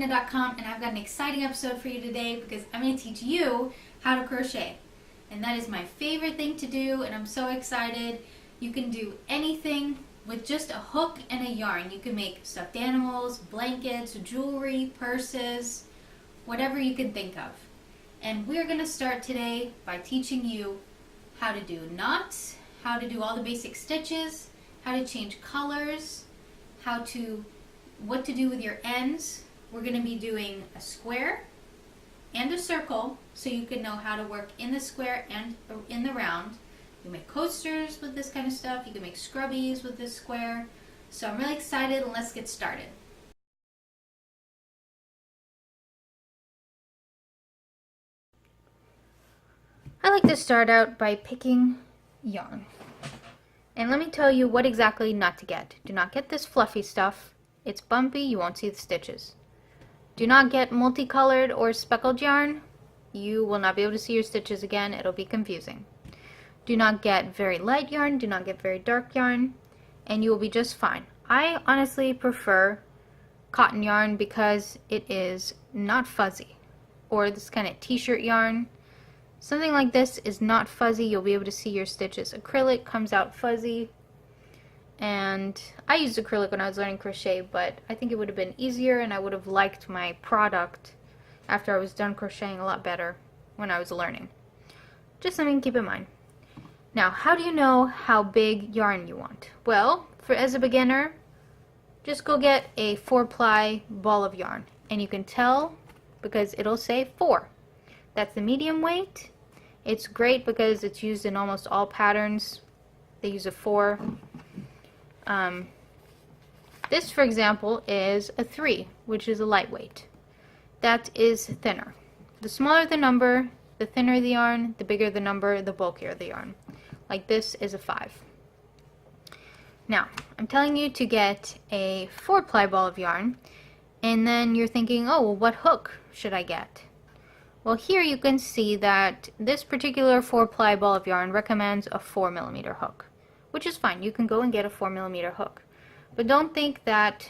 Alina.com, and I've got an exciting episode for you today because I'm going to teach you how to crochet. And that is my favorite thing to do, and I'm so excited. You can do anything with just a hook and a yarn. You can make stuffed animals, blankets, jewelry, purses, whatever you can think of. And we're going to start today by teaching you how to do knots, how to do all the basic stitches, how to change colors, what to do with your ends. We're going to be doing a square and a circle so you can know how to work in the square and in the round. You can make coasters with this kind of stuff. You can make scrubbies with this square. So I'm really excited, and let's get started. I like to start out by picking yarn. And let me tell you what exactly not to get. Do not get this fluffy stuff. It's bumpy, you won't see the stitches. Do not get multicolored or speckled yarn. You will not be able to see your stitches again. It'll be confusing. Do not get very light yarn. Do not get very dark yarn. And you will be just fine. I honestly prefer cotton yarn because it is not fuzzy. Or this kind of t-shirt yarn. Something like this is not fuzzy. You'll be able to see your stitches. Acrylic comes out fuzzy. And I used acrylic when I was learning crochet, but I think it would have been easier and I would have liked my product after I was done crocheting a lot better when I was learning. Just something to keep in mind. Now, how do you know how big yarn you want? Well, as a beginner, just go get a 4-ply ball of yarn. And you can tell because it'll say 4. That's the medium weight. It's great because it's used in almost all patterns. They use a 4. This, for example, is a 3, which is a lightweight. That is thinner. The smaller the number, the thinner the yarn, the bigger the number, the bulkier the yarn. Like this is a 5. Now, I'm telling you to get a 4-ply ball of yarn, and then you're thinking, oh, well, what hook should I get? Well, here you can see that this particular 4-ply ball of yarn recommends a 4mm hook, which is fine. You can go and get a 4mm hook. But don't think that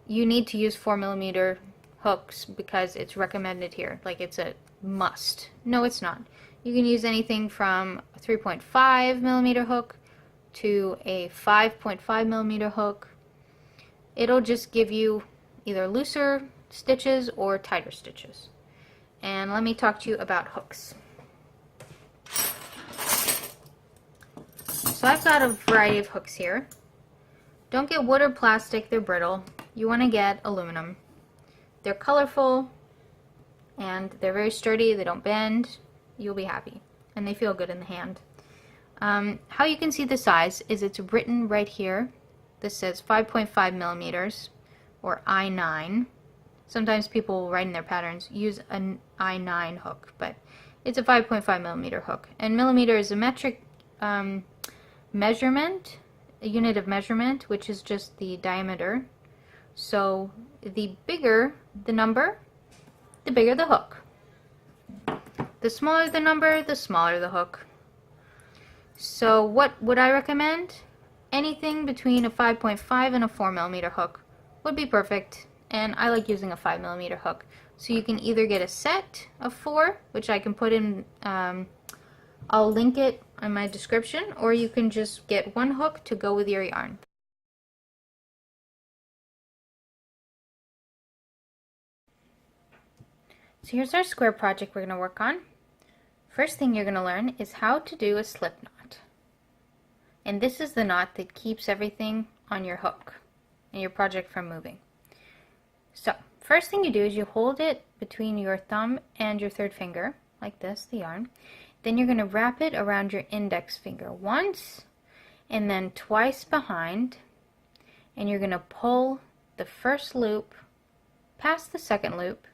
you need to use 4mm hooks because it's recommended here, like it's a must. No, it's not. You can use anything from a 3.5mm hook to a 5.5mm hook. It'll just give you either looser stitches or tighter stitches. And let me talk to you about hooks. So I've got a variety of hooks here. Don't get wood or plastic, they're brittle. You want to get aluminum. They're colorful and they're very sturdy, they don't bend. You'll be happy. And they feel good in the hand. How you can see the size is it's written right here. This says 5.5mm or I9. Sometimes people write in their patterns use an I9 hook, but it's a 5.5mm hook. And millimeter is a metric measurement, a unit of measurement, which is just the diameter. So the bigger the number, the bigger the hook. The smaller the number, the smaller the hook. So what would I recommend? Anything between a 5.5 and a 4mm hook would be perfect. And I like using a 5mm hook. So you can either get a set of 4, which I can put in, I'll link it in my description, or you can just get one hook to go with your yarn. So here's our square project we're going to work on. First thing you're going to learn is how to do a slip knot. And this is the knot that keeps everything on your hook and your project from moving. So, first thing you do is you hold it between your thumb and your third finger, like this, the yarn. Then you're going to wrap it around your index finger once, and then twice behind, and you're going to pull the first loop past the second loop,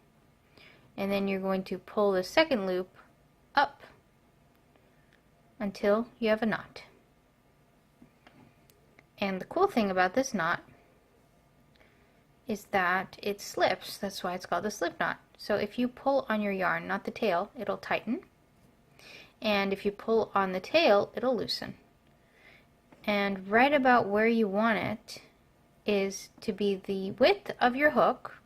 and then you're going to pull the second loop up until you have a knot. And the cool thing about this knot is that it slips. That's why it's called a slip knot. So if you pull on your yarn, not the tail, it'll tighten. And if you pull on the tail, it'll loosen. And right about where you want it is to be the width of your hook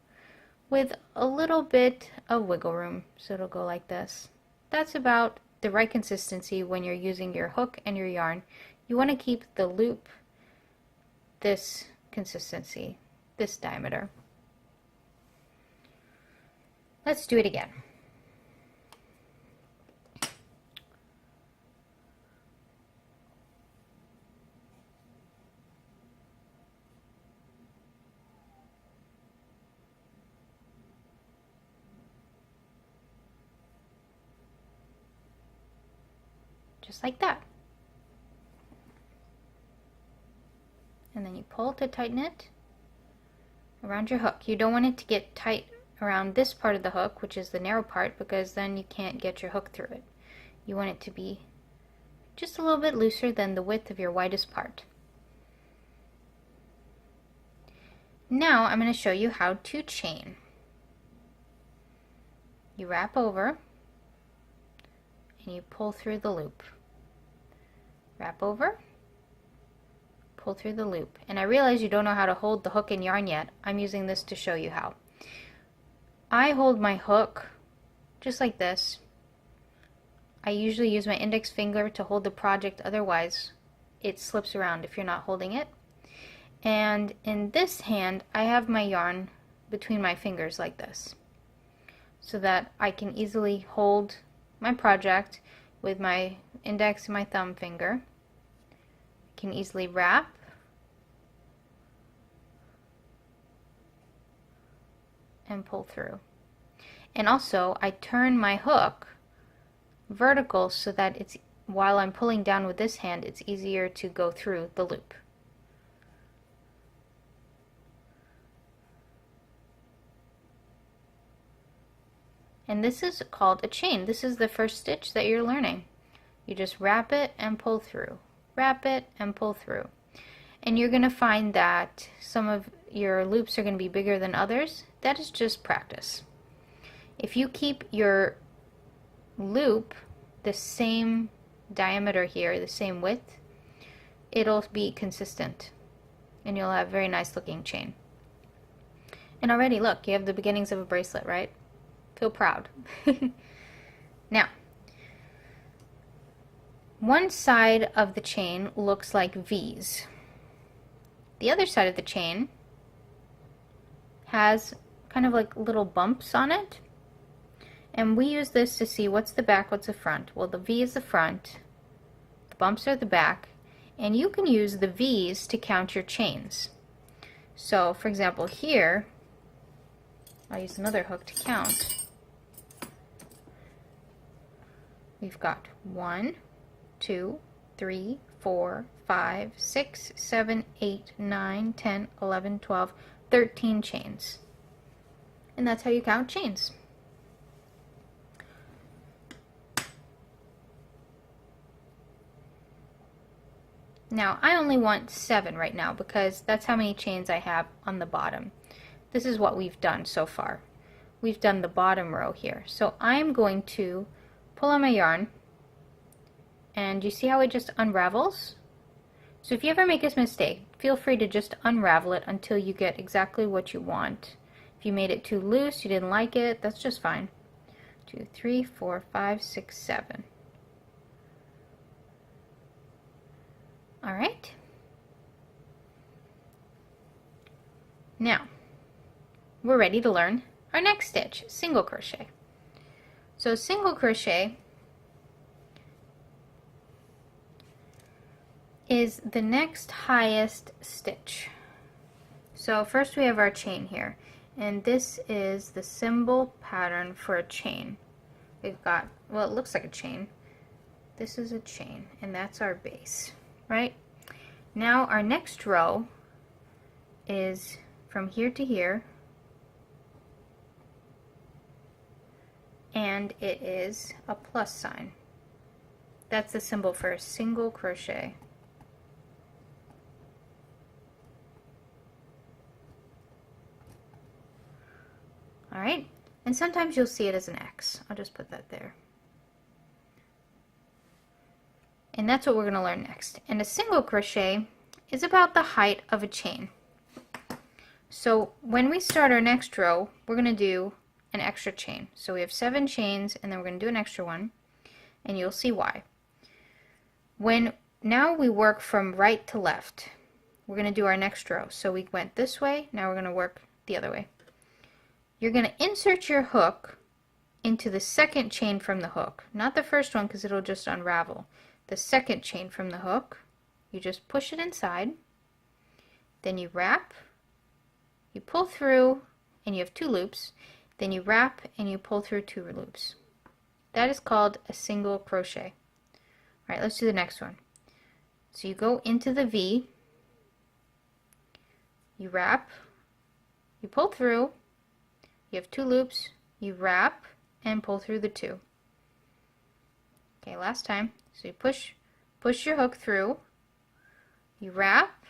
with a little bit of wiggle room. So it'll go like this. That's about the right consistency when you're using your hook and your yarn. You want to keep the loop this consistency, this diameter. Let's do it again. Just like that. And then you pull to tighten it around your hook. You don't want it to get tight around this part of the hook, which is the narrow part, because then you can't get your hook through it. You want it to be just a little bit looser than the width of your widest part. Now I'm going to show you how to chain. You wrap over and you pull through the loop. Wrap over, pull through the loop. And I realize you don't know how to hold the hook and yarn yet. I'm using this to show you how. I hold my hook just like this. I usually use my index finger to hold the project, otherwise it slips around if you're not holding it. And in this hand, I have my yarn between my fingers like this, so that I can easily hold my project with my index and my thumb finger. I can easily wrap and pull through. And also, I turn my hook vertical so that it's, while I'm pulling down with this hand, it's easier to go through the loop. And this is called a chain. This is the first stitch that you're learning. You just wrap it and pull through. Wrap it and pull through. And you're going to find that some of your loops are going to be bigger than others. That is just practice. If you keep your loop the same diameter here, the same width, it'll be consistent. And you'll have a very nice looking chain. And already, look, you have the beginnings of a bracelet, right? Feel proud. Now, one side of the chain looks like V's. The other side of the chain has kind of like little bumps on it. And we use this to see what's the back, what's the front. Well, the V is the front, the bumps are the back, and you can use the V's to count your chains. So, for example, here, I'll use another hook to count. We've got 1, 2, 3, 4, 5, 6, 7, 8, 9, 10, 11, 12, 13 chains. And that's how you count chains. Now, I only want 7 right now because that's how many chains I have on the bottom. This is what we've done so far. We've done the bottom row here. So I'm going to pull on my yarn, and you see how it just unravels? So if you ever make this mistake, feel free to just unravel it until you get exactly what you want. If you made it too loose, you didn't like it, that's just fine. 2, 3, 4, 5, 6, 7. Alright. Now, we're ready to learn our next stitch, single crochet. So single crochet is the next highest stitch. So first we have our chain here, and this is the symbol pattern for a chain. We've got, well, it looks like a chain. This is a chain, and that's our base, right? Now our next row is from here to here, and it is a plus sign. That's the symbol for a single crochet. Alright, and sometimes you'll see it as an X. I'll just put that there. And that's what we're going to learn next. And a single crochet is about the height of a chain. So when we start our next row, we're going to do an extra chain. So we have 7 chains, and then we're going to do an extra one, and you'll see why. Now we work from right to left. We're going to do our next row. So we went this way, now we're going to work the other way. You're going to insert your hook into the second chain from the hook. Not the first one, because it'll just unravel. The second chain from the hook, you just push it inside, then you wrap, you pull through, and you have 2 loops, then you wrap and you pull through 2 loops. That is called a single crochet. Alright, let's do the next one. So you go into the V, you wrap, you pull through, you have 2 loops, you wrap and pull through the 2. Okay, last time. So you push your hook through, you wrap,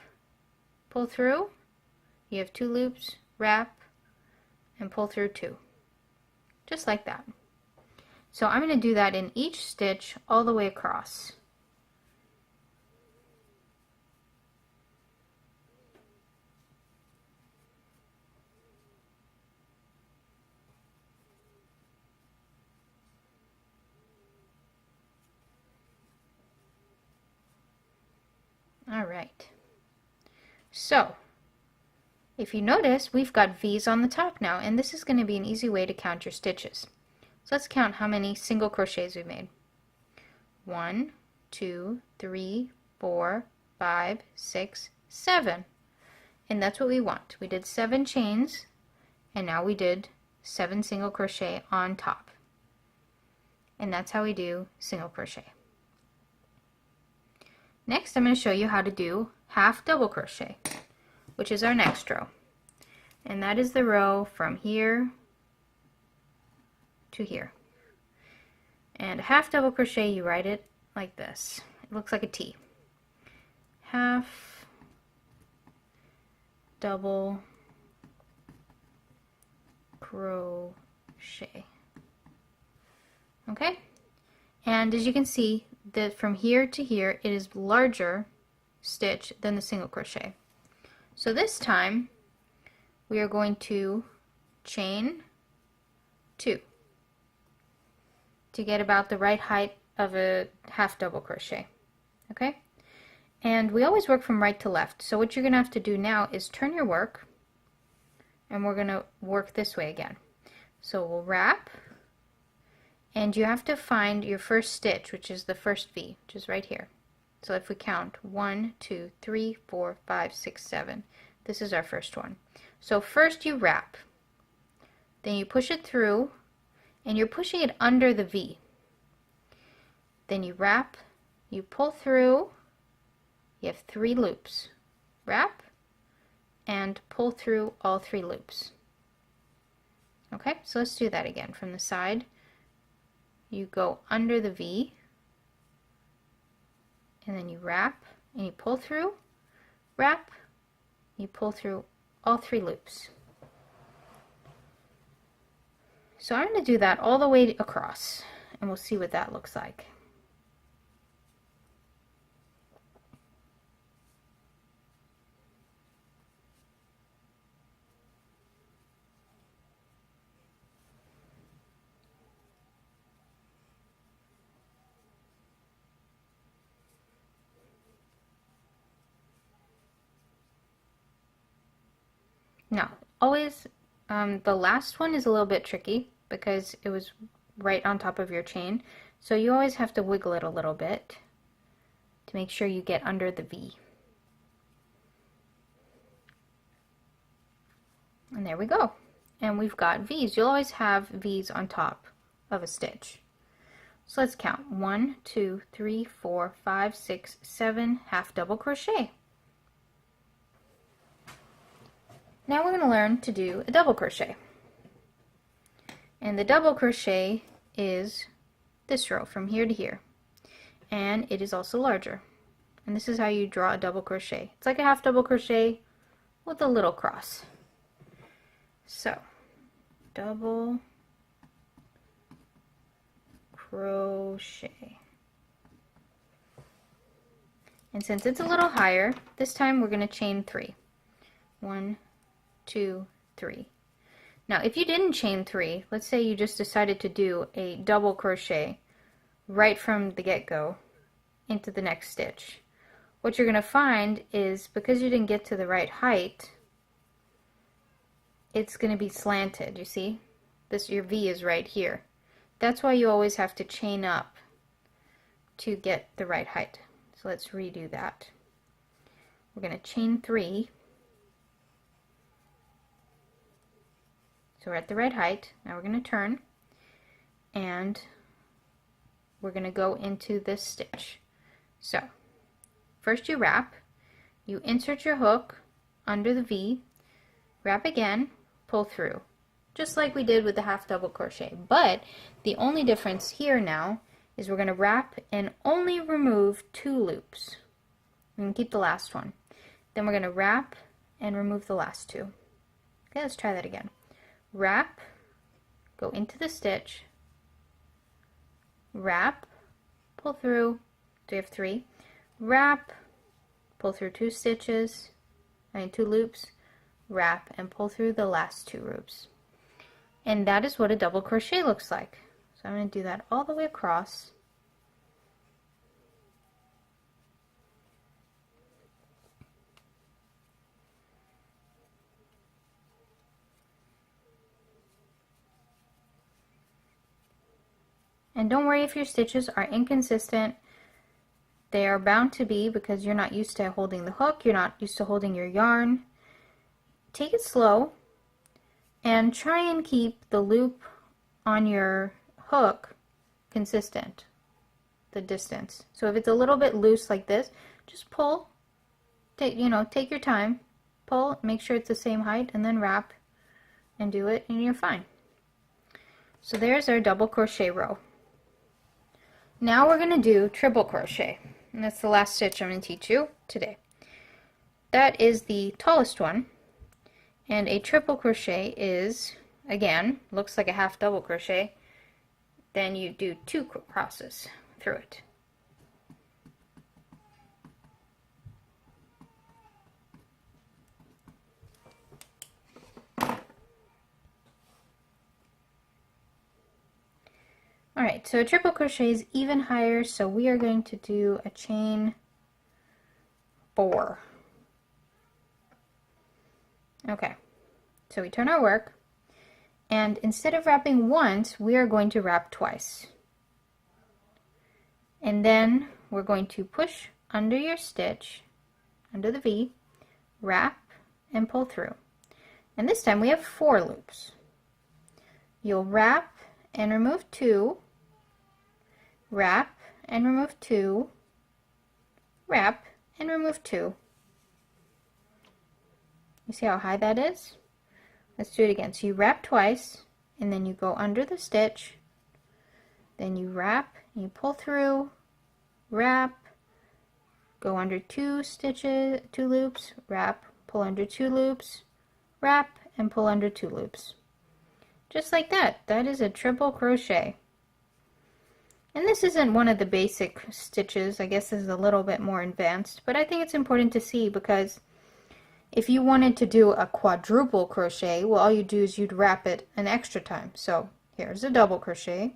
pull through, you have 2 loops, wrap, and pull through 2. Just like that. So I'm going to do that in each stitch all the way across. Alright. So, if you notice, we've got V's on the top now, and this is going to be an easy way to count your stitches. So let's count how many single crochets we made. 1, 2, 3, 4, 5, 6, 7. And that's what we want. We did 7 chains, and now we did 7 single crochet on top. And that's how we do single crochet. Next, I'm going to show you how to do half double crochet, which is our next row. And that is the row from here to here. And a half double crochet, you write it like this. It looks like a T. Half double crochet. Okay? And as you can see, that from here to here, it is larger stitch than the single crochet. So this time, we are going to chain 2 to get about the right height of a half double crochet. Okay? And we always work from right to left. So what you're going to have to do now is turn your work, and we're going to work this way again. So we'll wrap, and you have to find your first stitch, which is the first V, which is right here. So if we count 1, 2, 3, 4, 5, 6, 7, this is our first one. So first you wrap, then you push it through, and you're pushing it under the V. Then you wrap, you pull through, you have 3 loops. Wrap, and pull through all 3 loops. Okay, so let's do that again. From the side, you go under the V, and then you wrap, and you pull through, wrap, you pull through all 3 loops. So I'm going to do that all the way across, and we'll see what that looks like. Now, always, the last one is a little bit tricky because it was right on top of your chain. So you always have to wiggle it a little bit to make sure you get under the V. And there we go. And we've got V's. You'll always have V's on top of a stitch. So let's count. 1, 2, 3, 4, 5, 6, 7 half double crochet. Now we're going to learn to do a double crochet. And the double crochet is this row from here to here. And it is also larger. And this is how you draw a double crochet. It's like a half double crochet with a little cross. So, double crochet. And since it's a little higher, this time we're going to chain 3. 1, 2, 3. Now if you didn't chain 3, let's say you just decided to do a double crochet right from the get-go into the next stitch, what you're going to find is, because you didn't get to the right height, it's going to be slanted. You see, your V is right here. That's why you always have to chain up to get the right height. So let's redo that. We're going to chain 3. So we're at the right height. Now we're going to turn, and we're going to go into this stitch. So first you wrap, you insert your hook under the V, wrap again, pull through, just like we did with the half double crochet. But the only difference here now is we're going to wrap and only remove 2 loops. We can keep the last one. Then we're going to wrap and remove the last 2. Okay, let's try that again. Wrap, go into the stitch, wrap, pull through, so we have 3, wrap, pull through 2 stitches, 2 loops, wrap, and pull through the last 2 loops. And that is what a double crochet looks like. So I'm going to do that all the way across. And don't worry if your stitches are inconsistent. They are bound to be, because you're not used to holding the hook, you're not used to holding your yarn. Take it slow and try and keep the loop on your hook consistent, the distance. So if it's a little bit loose like this, just pull, take your time, pull, make sure it's the same height, and then wrap and do it, and you're fine. So there's our double crochet row. Now we're going to do triple crochet, and that's the last stitch I'm going to teach you today. That is the tallest one, and a triple crochet is, again, looks like a half double crochet. Then you do 2 crosses through it. Alright, so a triple crochet is even higher, so we are going to do a chain 4. Okay, so we turn our work, and instead of wrapping once, we are going to wrap twice. And then we're going to push under your stitch, under the V, wrap, and pull through. And this time we have 4 loops. You'll wrap and remove 2, wrap and remove 2, wrap and remove 2. You see how high that is? Let's do it again. So you wrap twice, and then you go under the stitch, then you wrap, and you pull through, wrap, go under 2 stitches, 2 loops, wrap, pull under 2 loops, wrap, and pull under 2 loops. Just like that. That is a triple crochet. And this isn't one of the basic stitches. I guess this is a little bit more advanced, but I think it's important to see, because if you wanted to do a quadruple crochet, well, all you do is you'd wrap it an extra time. So here's a double crochet,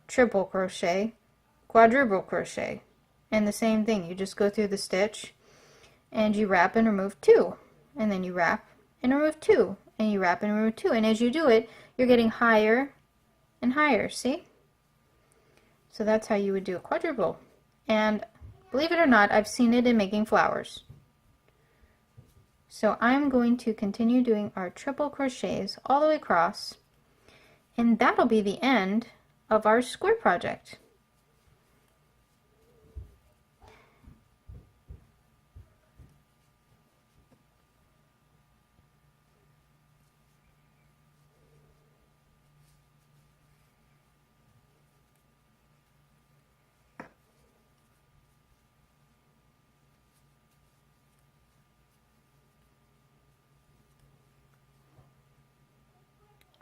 triple crochet, quadruple crochet, and the same thing. You just go through the stitch and you wrap and remove 2, and then you wrap and remove 2, and you wrap and remove 2, and as you do it, you're getting higher and higher. See? So that's how you would do a quadruple. And believe it or not, I've seen it in making flowers. So I'm going to continue doing our triple crochets all the way across, and that'll be the end of our square project.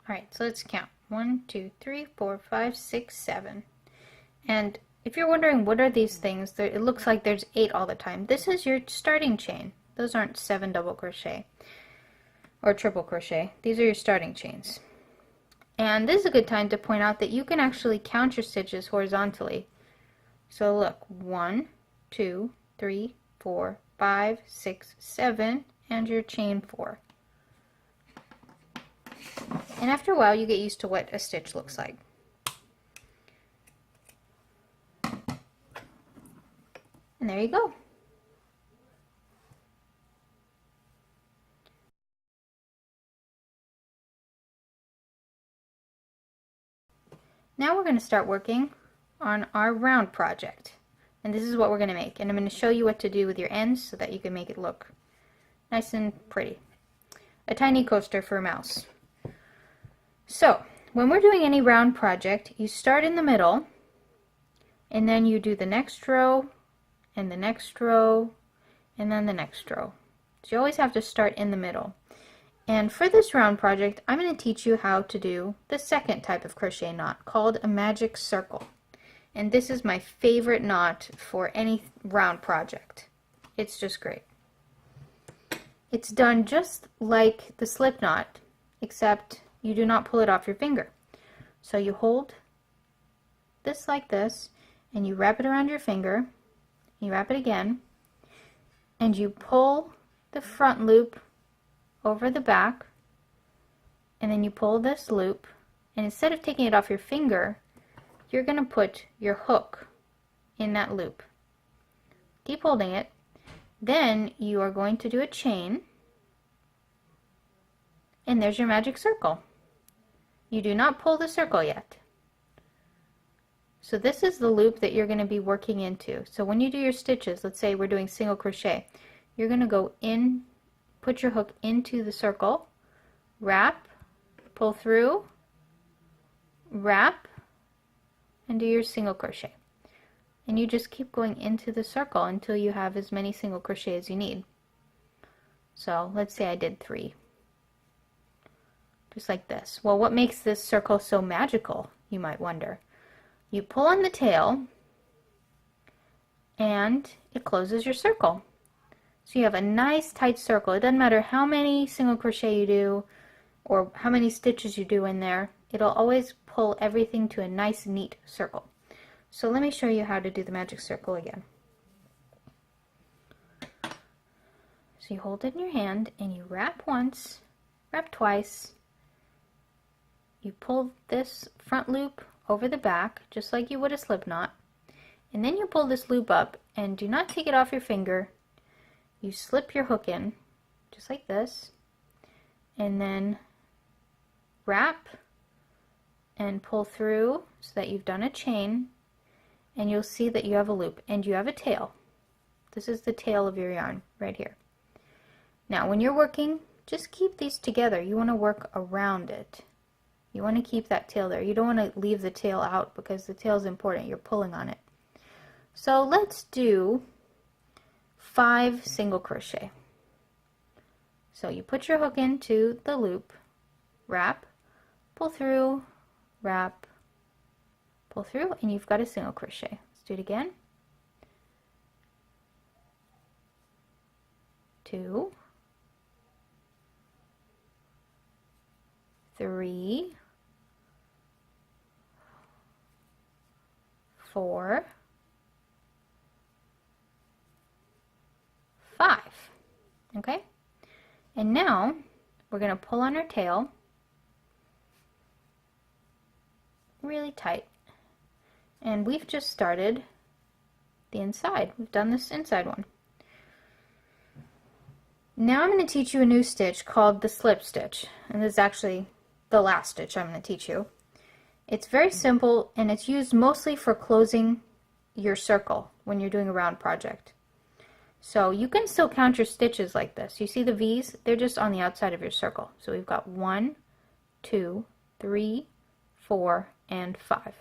Alright, so let's count. 1, 2, 3, 4, 5, 6, 7. And if you're wondering what are these things, it looks like there's 8 all the time. This is your starting chain. Those aren't 7 double crochet. or triple crochet. These are your starting chains. And this is a good time to point out that you can actually count your stitches horizontally. So look, 1, 2, 3, 4, 5, 6, 7, and your chain 4. And after a while you get used to what a stitch looks like. And there you go. Now we're going to start working on our round project. And this is what we're going to make. And I'm going to show you what to do with your ends so that you can make it look nice and pretty. A tiny coaster for a mouse. So, when we're doing any round project, you start in the middle, and then you do the next row, and the next row, and then the next row. So you always have to start in the middle. And for this round project, I'm going to teach you how to do the second type of crochet knot called a magic circle. And this is my favorite knot for any round project. It's just great. It's done just like the slip knot, except you do not pull it off your finger. So you hold this like this, and you wrap it around your finger, you wrap it again, and you pull the front loop over the back, and then you pull this loop, and instead of taking it off your finger, you're going to put your hook in that loop. Keep holding it. Then you are going to do a chain, and there's your magic circle. You do not pull the circle yet. So this is the loop that you're going to be working into. So when you do your stitches, let's say we're doing single crochet, you're going to go in, put your hook into the circle, wrap, pull through, wrap, and do your single crochet. And you just keep going into the circle until you have as many single crochet as you need. So let's say I did 3. Just like this. Well, what makes this circle so magical, you might wonder? You pull on the tail, and it closes your circle. So you have a nice tight circle. It doesn't matter how many single crochet you do or how many stitches you do in there, it'll always pull everything to a nice neat circle. So let me show you how to do the magic circle again. So you hold it in your hand and you wrap once, wrap twice, you pull this front loop over the back just like you would a slip knot, and then you pull this loop up, and do not take it off your finger. You slip your hook in just like this, and then wrap and pull through so that you've done a chain, and you'll see that you have a loop and you have a tail. This is the tail of your yarn right here. Now when you're working, just keep these together. You want to work around it. You want to keep that tail there. You don't want to leave the tail out because the tail is important. You're pulling on it. So let's do 5 single crochet. So you put your hook into the loop, wrap, pull through, wrap, pull through, and you've got a single crochet. Let's do it again. 2, 3, 4, 5. Okay? And now we're going to pull on our tail really tight. And we've just started the inside. We've done this inside one. Now I'm going to teach you a new stitch called the slip stitch. And this is actually the last stitch I'm going to teach you. It's very simple, and it's used mostly for closing your circle when you're doing a round project. So you can still count your stitches like this. You see the V's? They're just on the outside of your circle. So we've got 1, 2, 3, 4, and 5.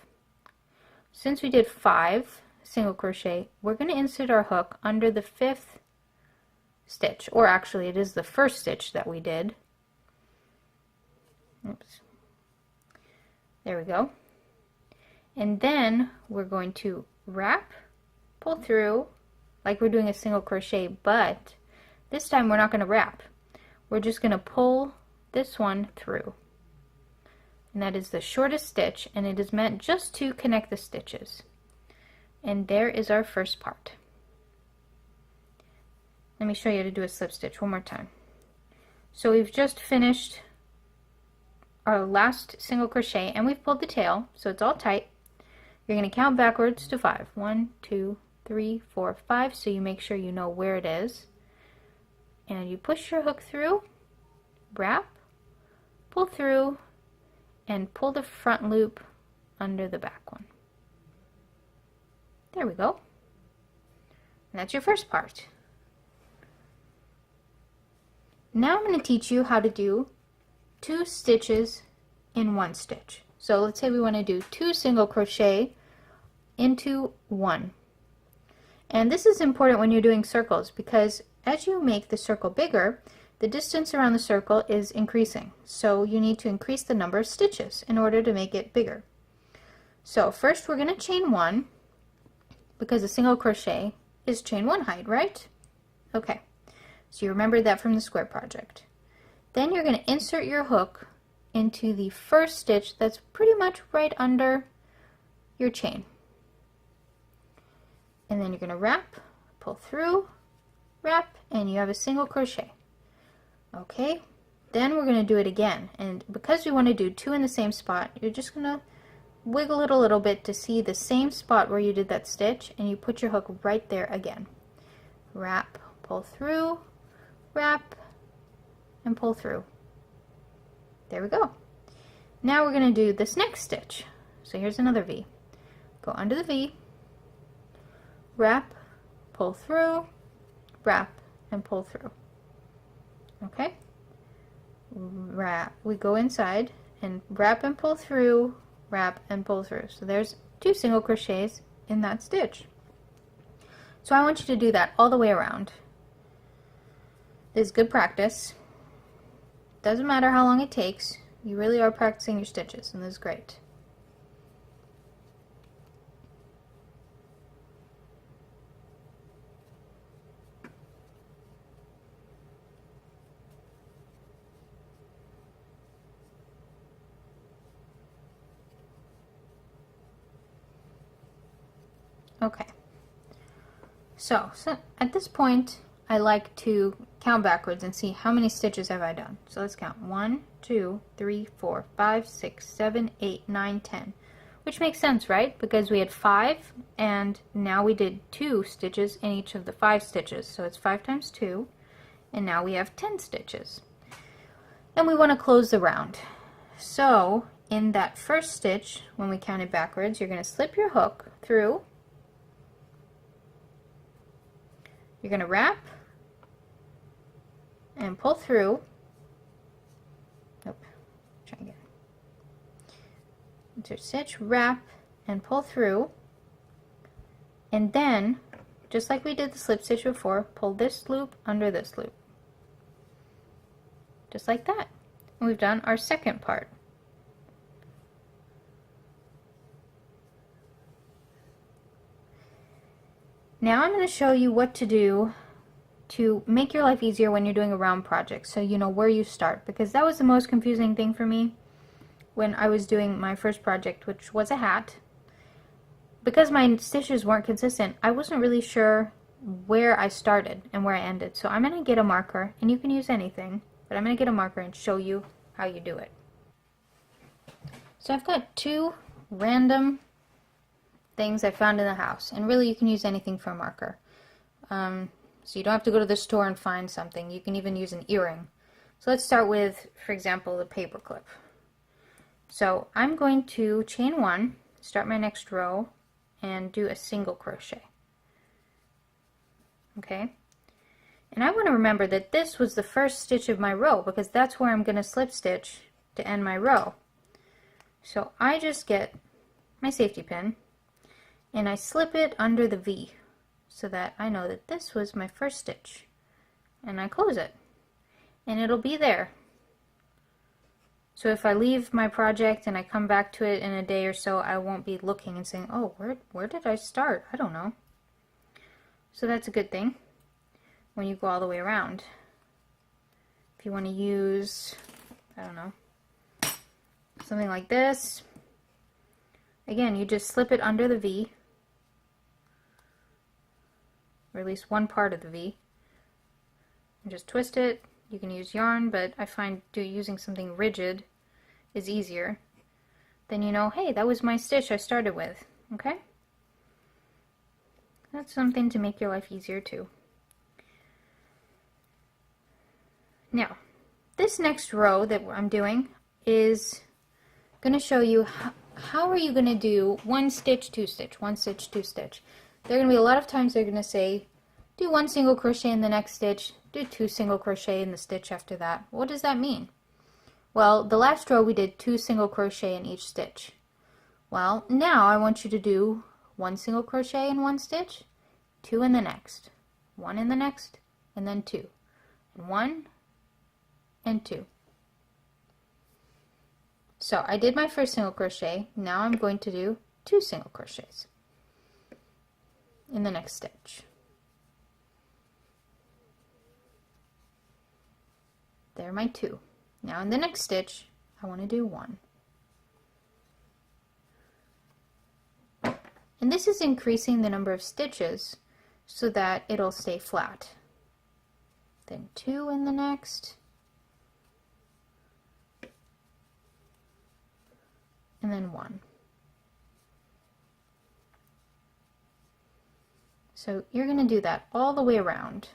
Since we did 5 single crochet, we're going to insert our hook under the 5th stitch, or actually it is the first stitch that we did. Oops. There we go. And then we're going to wrap, pull through like we're doing a single crochet, but this time we're not going to wrap. we're just going to pull this one through. And that is the shortest stitch, and it is meant just to connect the stitches. And there is our first part. Let me show you how to do a slip stitch one more time. So we've just finished our last single crochet and we've pulled the tail, so it's all tight. You're going to count backwards to 5. 1, 2, 3, 4, 5, so you make sure you know where it is. And you push your hook through, wrap, pull through, and pull the front loop under the back one. There we go. And that's your first part. Now I'm going to teach you how to do 2 stitches in 1 stitch. So let's say we want to do 2 single crochet into 1. And this is important when you're doing circles, because as you make the circle bigger, the distance around the circle is increasing. So you need to increase the number of stitches in order to make it bigger. So first we're going to chain 1, because a single crochet is chain 1 height, right? Okay, so you remember that from the square project. Then you're going to insert your hook into the first stitch that's pretty much right under your chain. And then you're going to wrap, pull through, wrap, and you have a single crochet. Okay, then we're going to do it again, and because we want to do 2 in the same spot, you're just going to wiggle it a little bit to see the same spot where you did that stitch, and you put your hook right there again. Wrap, pull through, wrap, and pull through. There we go. Now we're going to do this next stitch. So here's another V. Go under the V, wrap, pull through, wrap, and pull through. Okay, wrap, we go inside and wrap and pull through, wrap and pull through. So there's 2 single crochets in that stitch. So I want you to do that all the way around. This is good practice. Doesn't matter how long it takes, you really are practicing your stitches, and this is great. Okay, so at this point I like to count backwards and see how many stitches have I done. So let's count. 1, 2, 3, 4, 5, 6, 7, 8, 9, 10. Which makes sense, right? Because we had 5 and now we did 2 stitches in each of the 5 stitches. So it's 5 times 2, and now we have 10 stitches. And we want to close the round. So in that first stitch, when we counted backwards, you're going to slip your hook through. You're going to wrap and pull through. Nope, try again. Insert stitch, wrap, and pull through. And then, just like we did the slip stitch before, pull this loop under this loop. Just like that. And we've done our second part. Now I'm going to show you what to do to make your life easier when you're doing a round project, so you know where you start, because that was the most confusing thing for me when I was doing my first project, which was a hat. Because my stitches weren't consistent, I wasn't really sure where I started and where I ended. So I'm going to get a marker, and you can use anything, but I'm going to get a marker and show you how you do it. So I've got 2 random things I found in the house, and really you can use anything for a marker. So you don't have to go to the store and find something. You can even use an earring. So let's start with, for example, the paper clip. So I'm going to chain 1, start my next row, and do a single crochet. Okay? And I want to remember that this was the first stitch of my row, because that's where I'm going to slip stitch to end my row. So I just get my safety pin and I slip it under the V so that I know that this was my first stitch, and I close it and it'll be there. So if I leave my project and I come back to it in a day or so, I won't be looking and saying, oh, where did I start? I don't know. So that's a good thing when you go all the way around. If you want to use, I don't know, something like this, again, you just slip it under the V, or at least one part of the V, and just twist it. You can use yarn, but I find using something rigid is easier. Then you know, hey, that was my stitch I started with, okay? That's something to make your life easier too. Now, this next row that I'm doing is going to show you how are you going to do one stitch, two stitch, one stitch, two stitch. There are going to be a lot of times they're going to say, do one single crochet in the next stitch, do two single crochet in the stitch after that. What does that mean? Well, the last row we did 2 single crochet in each stitch. Well, now I want you to do 1 single crochet in one stitch, 2 in the next, 1 in the next, and then 2, and 1 and 2. So I did my first single crochet. Now I'm going to do 2 single crochets in the next stitch. There are my 2. Now in the next stitch, I want to do 1. And this is increasing the number of stitches so that it'll stay flat. Then 2 in the next, and then 1. So you're going to do that all the way around.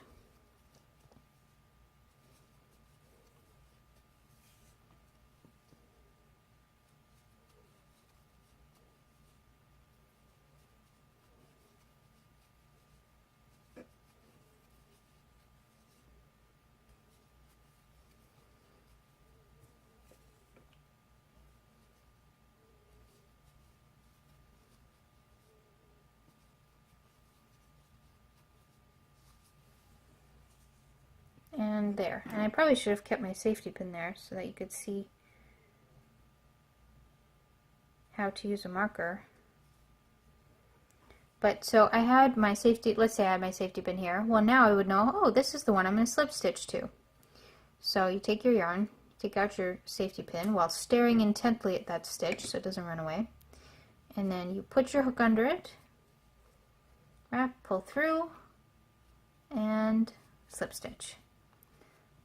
And there. And I probably should have kept my safety pin there so that you could see how to use a marker. But so I had my safety, let's say I had my safety pin here. Well, now I would know, oh, this is the one I'm going to slip stitch to. So you take your yarn, take out your safety pin while staring intently at that stitch so it doesn't run away. And then you put your hook under it, wrap, pull through, and slip stitch.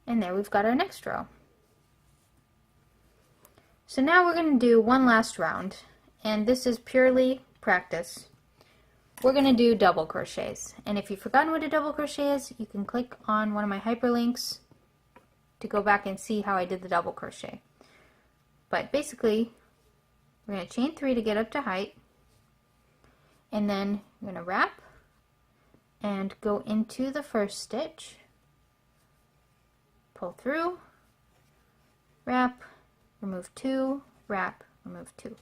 And there we've got our next row. So now we're going to do one last round, and this is purely practice. We're going to do double crochets, and if you've forgotten what a double crochet is, you can click on one of my hyperlinks to go back and see how I did the double crochet. But basically, we're going to chain 3 to get up to height, and then we're going to wrap and go into the first stitch, pull through, wrap, remove 2, wrap, remove 2.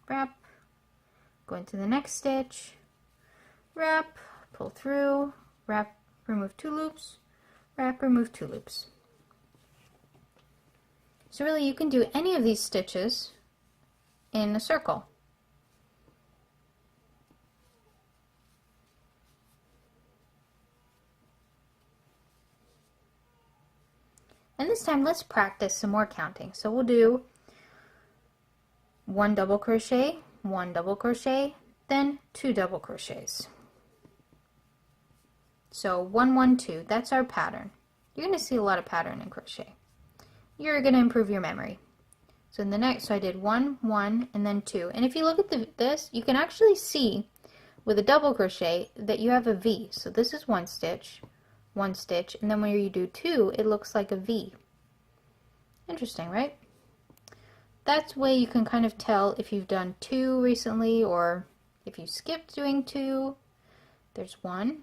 Wrap, go into the next stitch, wrap, pull through, wrap, remove 2 loops, wrap, remove 2 loops. So really you can do any of these stitches in a circle. And this time let's practice some more counting. So we'll do 1 double crochet, 1 double crochet, then 2 double crochets. So 1, 1, 2, that's our pattern. You're going to see a lot of pattern in crochet. You're going to improve your memory. So in the next, so I did 1, 1, and then 2. And if you look at this, you can actually see with a double crochet that you have a V. So this is 1 stitch, and then when you do 2, it looks like a V. Interesting, right? That's the way you can kind of tell if you've done 2 recently, or if you skipped doing 2. There's 1,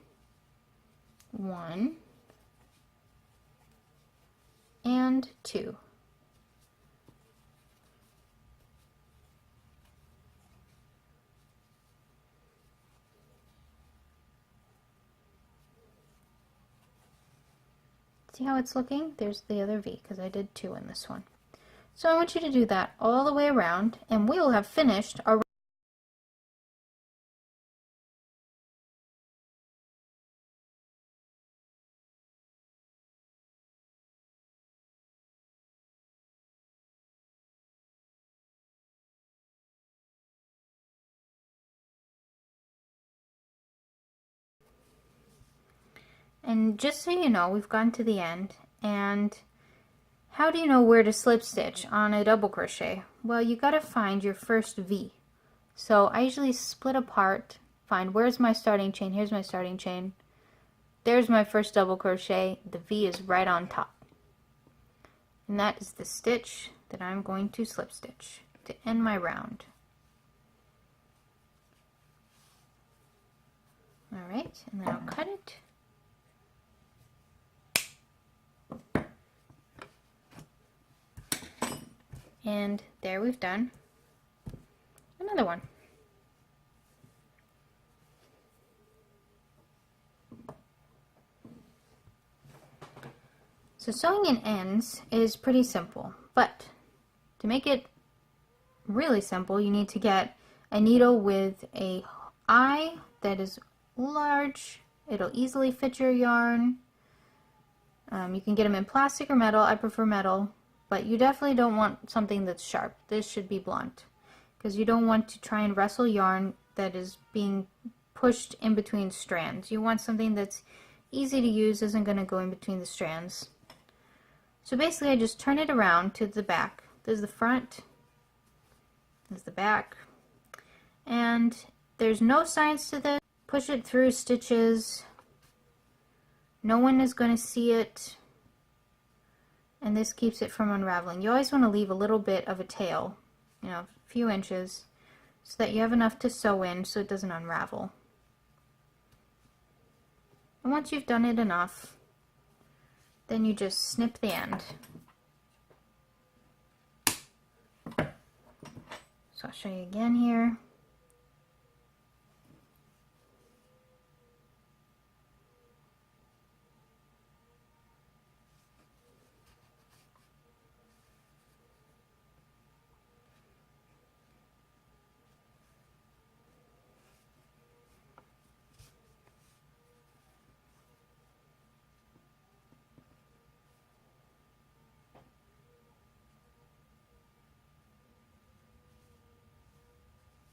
1, and 2. See how it's looking? There's the other V because I did 2 in this one. So I want you to do that all the way around, and we will have finished our And just so you know, we've gotten to the end, and how do you know where to slip stitch on a double crochet? Well, you gotta find your first V. So I usually split apart, find where's my starting chain, here's my starting chain, there's my first double crochet, the V is right on top. And that is the stitch that I'm going to slip stitch to end my round. Alright, and then I'll cut it. And there we've done another one. So sewing in ends is pretty simple, but to make it really simple, you need to get a needle with a eye that is large. It'll easily fit your yarn. You can get them in plastic or metal. I prefer metal. But you definitely don't want something that's sharp. This should be blunt, because you don't want to try and wrestle yarn that is being pushed in between strands. You want something that's easy to use, isn't going to go in between the strands. So basically I just turn it around to the back. There's the front, there's the back, and there's no science to this. Push it through stitches. No one is going to see it. And this keeps it from unraveling. You always want to leave a little bit of a tail, you know, a few inches, so that you have enough to sew in so it doesn't unravel. And once you've done it enough, then you just snip the end. So I'll show you again here.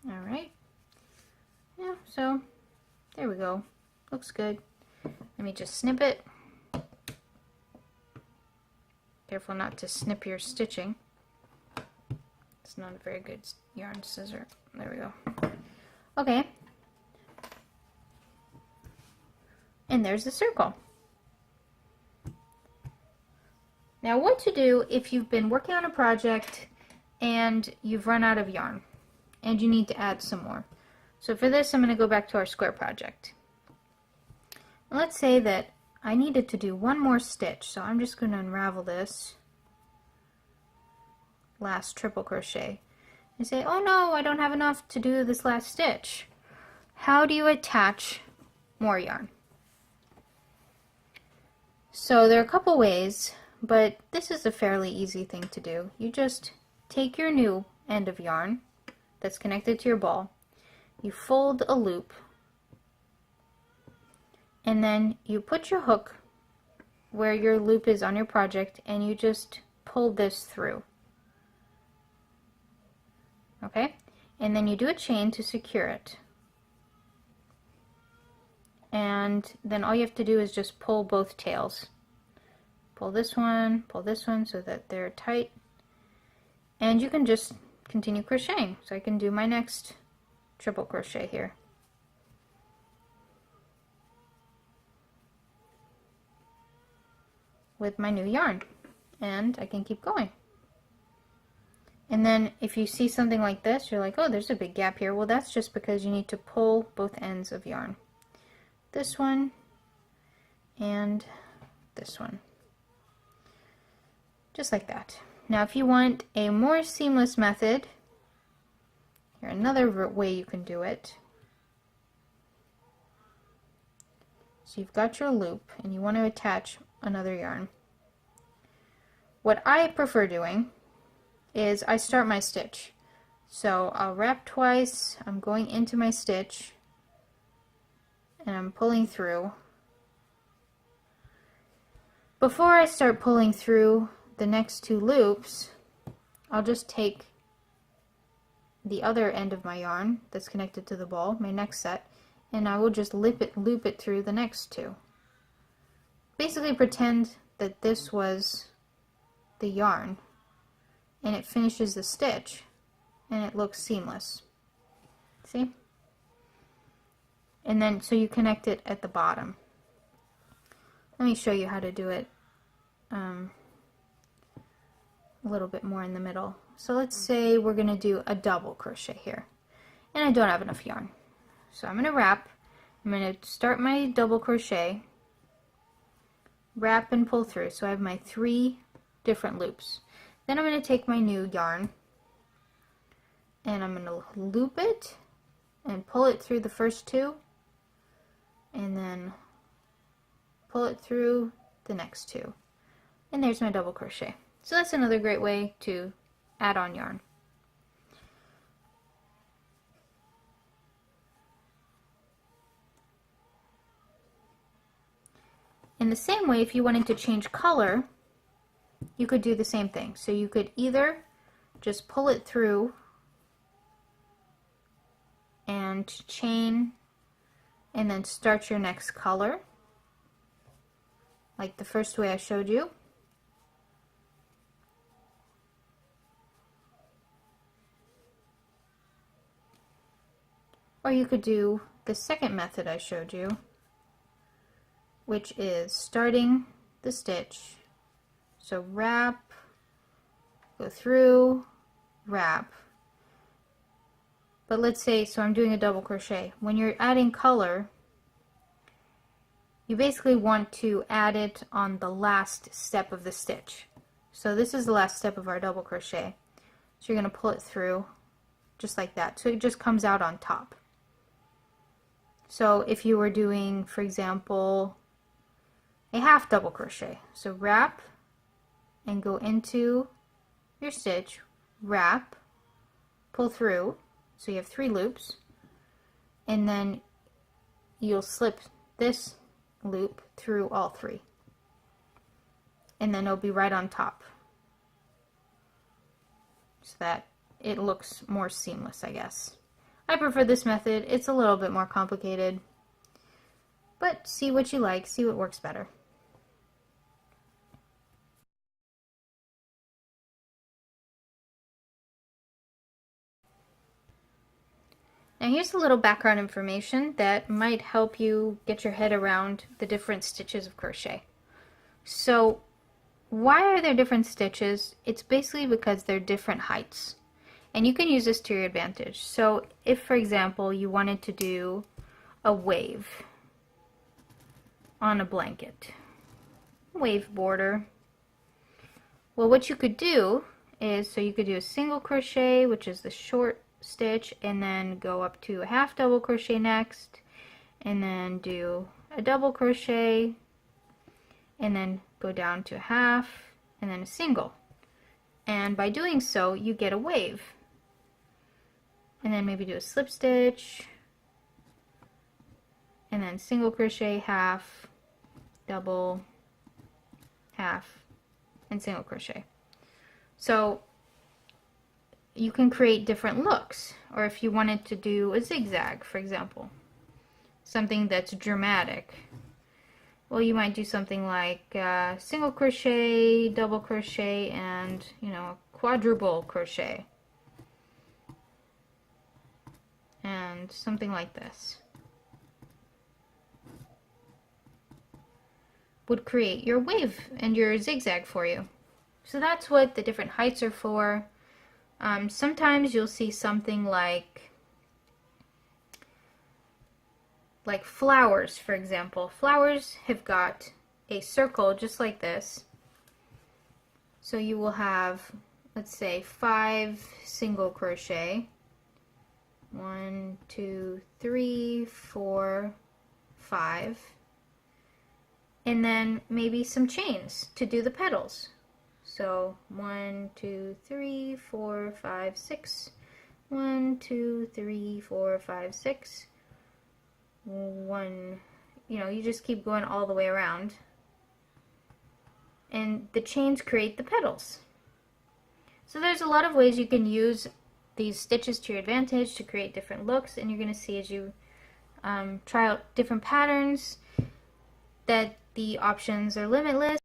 Alright, yeah, so there we go. Looks good. Let me just snip it. Careful not to snip your stitching. It's not a very good yarn scissor. There we go. Okay. And there's the circle. Now what to do if you've been working on a project and you've run out of yarn and you need to add some more. So for this I'm going to go back to our square project. And let's say that I needed to do one more stitch, so I'm just going to unravel this last triple crochet and say, oh no, I don't have enough to do this last stitch. How do you attach more yarn? So there are a couple ways, but this is a fairly easy thing to do. You just take your new end of yarn that's connected to your ball, you fold a loop, and then you put your hook where your loop is on your project and you just pull this through. Okay? And then you do a chain to secure it. And then all you have to do is just pull both tails. Pull this one so that they're tight. And you can just continue crocheting. So I can do my next triple crochet here. With my new yarn. And I can keep going. And then if you see something like this, you're like, oh, there's a big gap here. Well, that's just because you need to pull both ends of yarn. This one and this one. Just like that. Now if you want a more seamless method, here another way you can do it. So you've got your loop and you want to attach another yarn. What I prefer doing is I start my stitch. So I'll wrap twice, I'm going into my stitch, and I'm pulling through. Before I start pulling through the next two loops, I'll just take the other end of my yarn that's connected to the ball, my next set, and I will just loop it through the next two. basically pretend that this was the yarn and it finishes the stitch and it looks seamless. See? And then so you connect it at the bottom. Let me show you how to do it a little bit more in the middle. So let's say we're going to do a double crochet here, and I don't have enough yarn. So I'm going to wrap. I'm going to start my double crochet, wrap and pull through. So I have my 3 different loops. Then I'm going to take my new yarn and I'm going to loop it and pull it through the first 2, and then pull it through the next 2. And there's my double crochet. So that's another great way to add on yarn. In the same way, if you wanted to change color, you could do the same thing. So you could either just pull it through and chain and then start your next color, like the first way I showed you. Or you could do the second method I showed you, which is starting the stitch. So wrap, go through, wrap. But let's say, so I'm doing a double crochet. When you're adding color, you basically want to add it on the last step of the stitch. So this is the last step of our double crochet. So you're going to pull it through just like that. So it just comes out on top. So if you were doing, for example, a half double crochet, so wrap and go into your stitch, wrap, pull through, so you have 3 loops, and then you'll slip this loop through all 3, and then it'll be right on top so that it looks more seamless, I guess. I prefer this method. It's a little bit more complicated, but see what you like, see what works better. Now here's a little background information that might help you get your head around the different stitches of crochet. So why are there different stitches? It's basically because they're different heights. And you can use this to your advantage. So if, for example, you wanted to do a wave on a blanket, wave border, well, what you could do is, so you could do a single crochet, which is the short stitch, and then go up to a half double crochet next, and then do a double crochet, and then go down to a half, and then a single. And by doing so, you get a wave. And then maybe do a slip stitch, and then single crochet, half, double, half, and single crochet. So you can create different looks, or if you wanted to do a zigzag, for example, something that's dramatic, well, you might do something like single crochet, double crochet, and a quadruple crochet, and something like this would create your wave and your zigzag for you. So that's what the different heights are for. Sometimes you'll see something like flowers, for example. Flowers have got a circle just like this. So you will have, let's say, 5 single crochet. 1, 2, 3, 4, 5. And then maybe some chains to do the petals. So 1, 2, 3, 4, 5, 6. 1, 2, 3, 4, 5, 6. 1, you just keep going all the way around. And the chains create the petals. So there's a lot of ways you can use these stitches to your advantage to create different looks, and you're going to see as you try out different patterns that the options are limitless.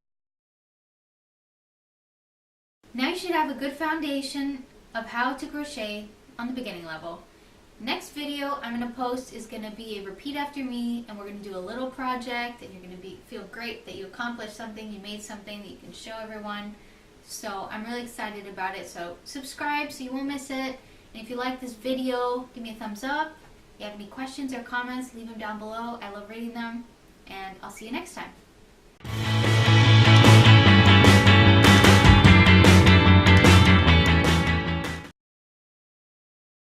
Now you should have a good foundation of how to crochet on the beginning level. Next video I'm going to post is going to be a repeat after me, and we're going to do a little project, and you're going to feel great that you accomplished something, you made something that you can show everyone. So I'm really excited about it. So subscribe so you won't miss it. And if you like this video, give me a thumbs up. If you have any questions or comments, leave them down below. I love reading them. And I'll see you next time.